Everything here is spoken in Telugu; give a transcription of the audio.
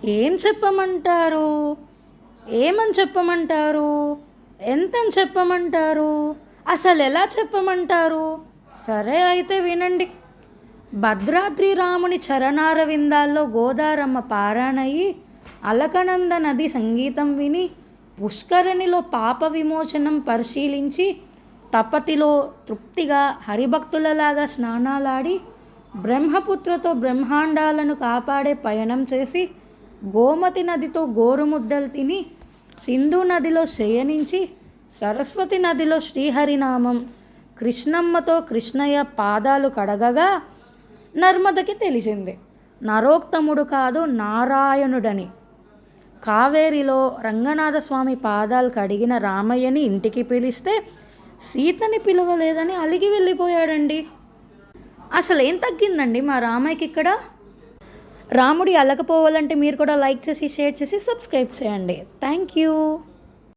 ఏం చెప్పమంటారు? ఏమని చెప్పమంటారు? ఎంతని చెప్పమంటారు? అసలు ఎలా చెప్పమంటారు? సరే అయితే వినండి. భద్రాద్రి రాముని చరణారవిందాల్లో గోదారమ్మ పారాయణయి, అలకనంద నది సంగీతం విని, పుష్కరిణిలో పాప విమోచనం పరిశీలించి, తపతిలో తృప్తిగా హరిభక్తులలాగా స్నానాలాడి, బ్రహ్మపుత్రతో బ్రహ్మాండాలను కాపాడే పయనం చేసి, గోమతి నదితో గోరుముద్దలు తిని, సింధు నదిలో శయనించి, సరస్వతి నదిలో శ్రీహరినామం, కృష్ణమ్మతో కృష్ణయ్య పాదాలు కడగగా నర్మదకి తెలిసింది నరోత్తముడు కాదు నారాయణుడని. కావేరిలో రంగనాథస్వామి పాదాలు కడిగిన రామయ్యని ఇంటికి పిలిస్తే సీతని పిలవలేదని అలిగి వెళ్ళిపోయాడండి. అసలు ఏం తగ్గిందండి మా రామయ్యకి ఇక్కడ? రాముడి అలకపోవాలంటే మీరు కూడా లైక్ చేసి, షేర్ చేసి, సబ్స్క్రైబ్ చేయండి. Thank you.